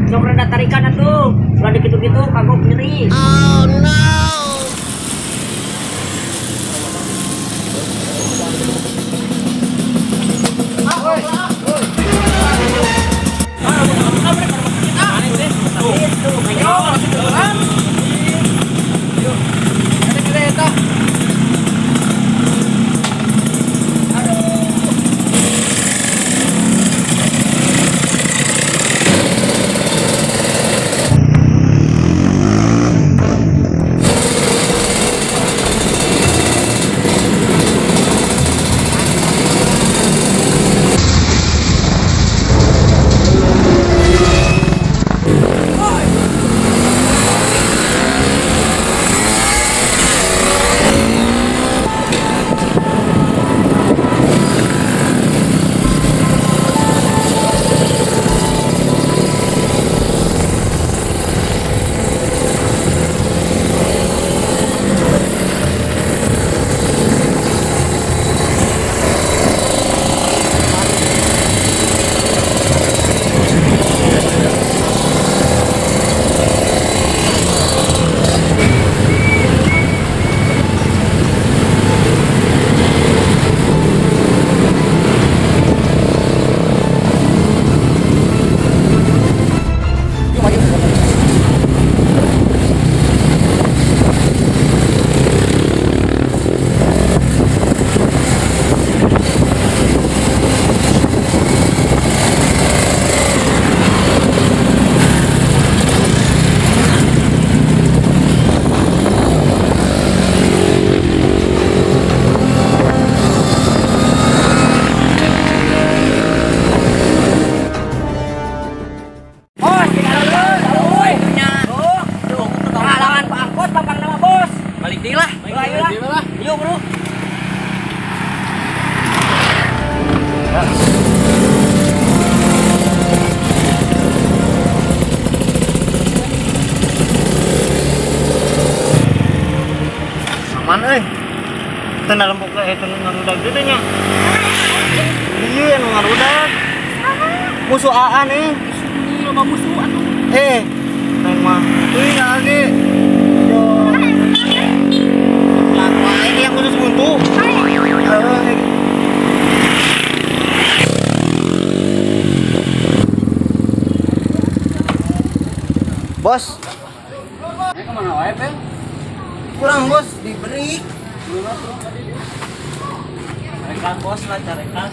Sok rada tarikan atuh. Ulah dikitu-kitu kagok nyeri. Oh no. Dalam buka itu ngarudak gede nya. Iya nu ngarudak. Musuh AA nih. Ini mah musuh atuh. Neng mah. Teuing lagi. Yo. Lama ini yang khusus buntu. Bos. Kemana wae, Bang? Kurang bos diberi. Carekan bos lah, carekan.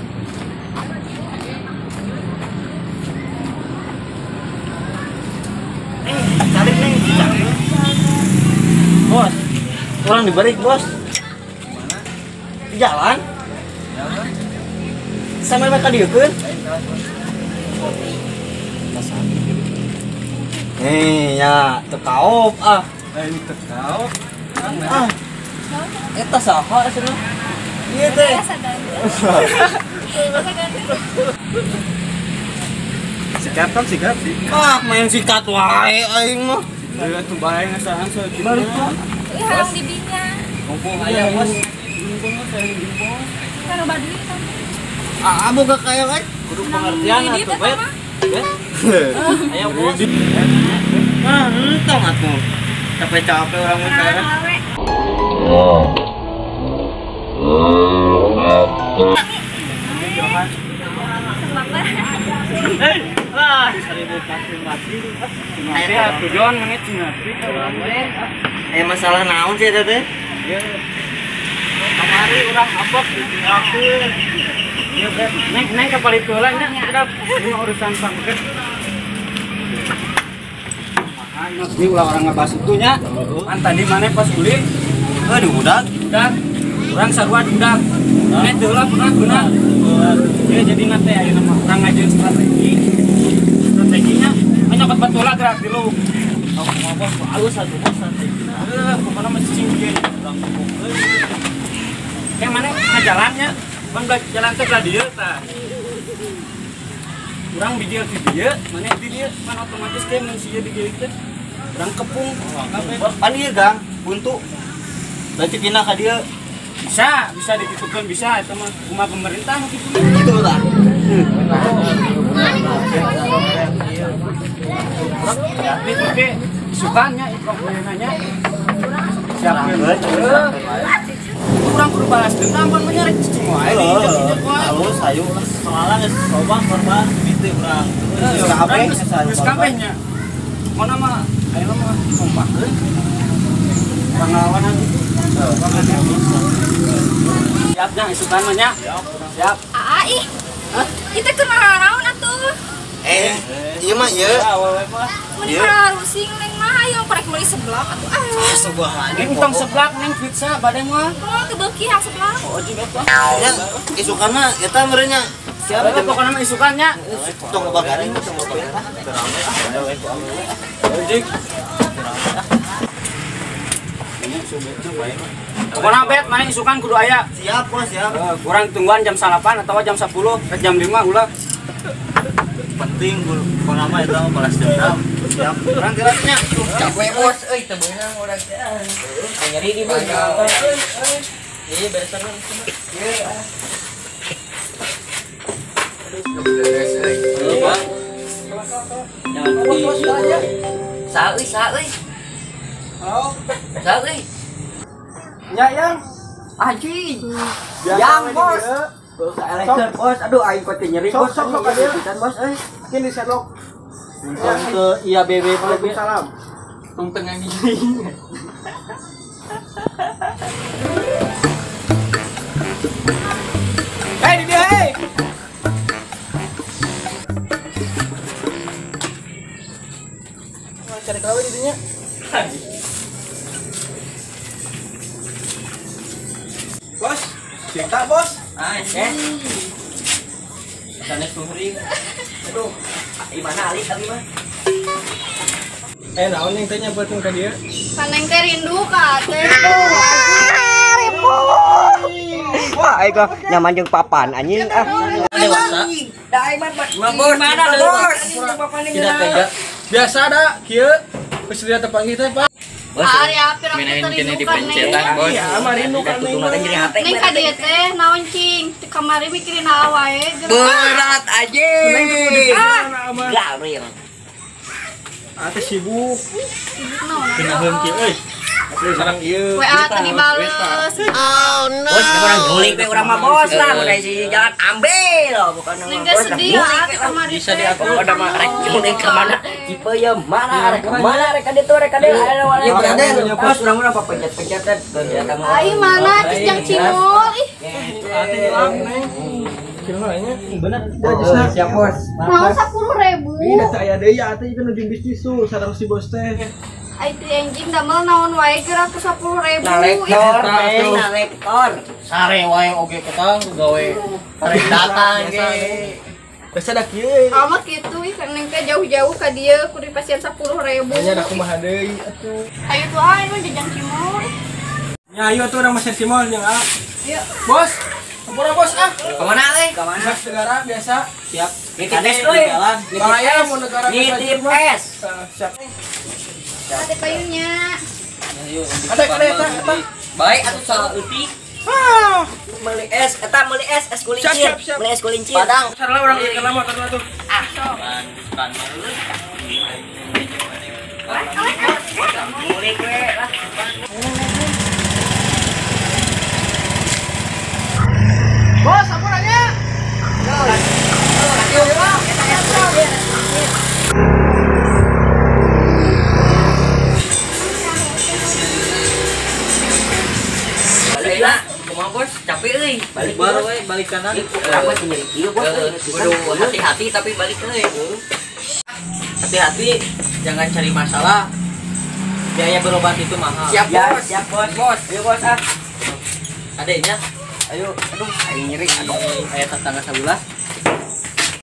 Cari neng, cari. Bos, kurang diberi bos. Mana? Di jalan. Jalan. Sambil mereka dieukeun. Ya, teu kaop ah. Lain tekau. Ah. Eta saha cenah? Ieu teh. Sikat kan sikat. Ah, main sikat wae aing mah. Teu atuh bae ngasahan saeutik. Balik mah. Ih, harang di dinya. Mumpung aya bos. Mumpung mah saya gimbal. Kan loba duit kan. Ah, boga kaya kan? Kudu pengertian Duit atuh, eta Bet. mah. Ayo bos. Ah, entong atuh. Capek-capek orang mah kaya. Hei, lah, seribu kasih mati. Akhirnya tujuan menit ngati. Masalah naon sih eta teh? Kamari urang apok ditinggalkeun. Ieu Bet, neng kapalit heula nya, sedap ini urusan pangket. Ini ulah orang ngebahas itunya. Kan tadi mana pas ulin? Diudak. Udah, orang sarua udah. Ini telah pernah. Ya jadi nanti ayo nama orang ngajarin strategi. Strateginya hanya dapat bola gerak dulu. Kalau mau bos halus satu bos strateginya. Kemana masih cingin. Yang mana jalannya? Bang jalan ke dia ta. Orang bijil di dia, mana di dia, kan otomatis kayak manusia di dia itu. Orang kepung, Pan ieu Gang, buntu. Berarti pindah ka dieu. bisa ditutupkan bisa, itu mah rumah pemerintah gitu. Gitu lah. Ini oke. Isukannya itu nanya. Siapkeun. Kurang kudu balas dendam pan menyarek cicing wae di injek wae. Halus hayu soalnya geus loba korban gitu urang. Geus kabehnya. Mana mah ayeuna mah kompakeun. Panglawanan. Siapnya isukan mah nya. Siap. Ih. Kita kenal naon atuh. Iya mah ieu. Mun harusing neng mah hayang parek meuli seblak atuh. Subhanallah. Ini tong seblak neng pizza bade mah. Oh, teu beuki hang seblak. Oh juga tuh. Ya, isukanna eta merenya. Siapa tuh pokoknya mah isukannya. Tong bagaring tong bagaring. Ojek. Pokoknya bet mana isukan kudu aya. Siap, Bos, siap. Kurang tungguan jam 8 atau jam 10, ke jam 5 ulah. Penting kalau nama itu balas dendam. Siap. Kurang geraknya. Capek bos, teu beunang urang teh. Nyeri di beunang. Ieu beresan. Sa euy. Ya yang. Anjing. Yang bos. Elektron bos, aduh aing kok nyeri bos. Sok kan bos euy. Kini serok. Ke iya BB Waalaikumsalam. tumpeng yang gini. Hei di dia hei. Cari kawe di dinya. Bos, cinta bos. Anjing. Sanes tuhri. Aduh, gimana Ali tadi mah? Naon yang tanya buat ke dia? Kaneng teh rindu ka teh. Wah, ayo nyaman jeung papan anjing ah. Dewasa. Bos, mana bos? Tidak tega. Biasa ada, kieu. Geus dia tepanggih teh, Pak. Bos. Ari apir aku Main teh kene rindu di ka pencetan, neng. bos. Iya, marindu kan Tutung mah jadi hate. Neng ka dieu teh naon cing? Di kamari mikirin awae. Berat aja. Garil. Ate sibuk. Naon? Kenaheun kieu euy. Sareng ieu. WA tadi bales. Bos, orang ngulik we urang mah bos lah, udah si jalan ambil bukan Neng teh sedih ah di kamari Bisa teh. diatur. Udah mah rek ngulik ke mana? Tipe ya mana rek mana rek ade tuh rek ade. Iya, brother. Pas urang apa pencet-pencetan kegiatan mah. Ai mana cijang cimol ih. Ate hilang neng. Kira-kira bener. Siap bos. Naon 10.000. Ini aya deui ate itu nu bisnis tuh sareng si bos teh. Ai teh anjing damel naon wae geura aku 10.000. Nalektor, neng nalektor. Sare wae oge ketang gawe arek datang ge. Biasa da kieu. Amat gitu ih kan neng teh jauh-jauh ka dieu kudu pasien 10.000. Nya da kumaha deui atuh. Ayo tuh ah ini jajang cimol. Ya ayo tuh urang masih simol jeung ah. Yuk. Bos, sampura bos ah. Kemana le? Bos negara biasa. Siap. Kades euy. Bahaya mun negara Nitip es. Siap. Ada kayunya. Ada eta. Baik atuh salah eutik. Meuli es, eta meuli es kulincir. Siap. Meuli es kulincir. Padang. Sareng urang ieu kana motor tuh. Bukan. Ngulik we lah. Bos, sampuranya. Balik lah. Kumaha bos? Capek euy. Balik baru bos. we balik kanan. Kenapa sih nyeri kieu bos? Waduh, hati-hati tapi balik euy. Hati-hati, jangan cari masalah. Biaya berobat itu mahal. Siap bos, siap bos. Bos. Ayo bos ah. Adeknya, Ayo, aduh, ayo nyeri. Aduh. kayak tetangga sebelah.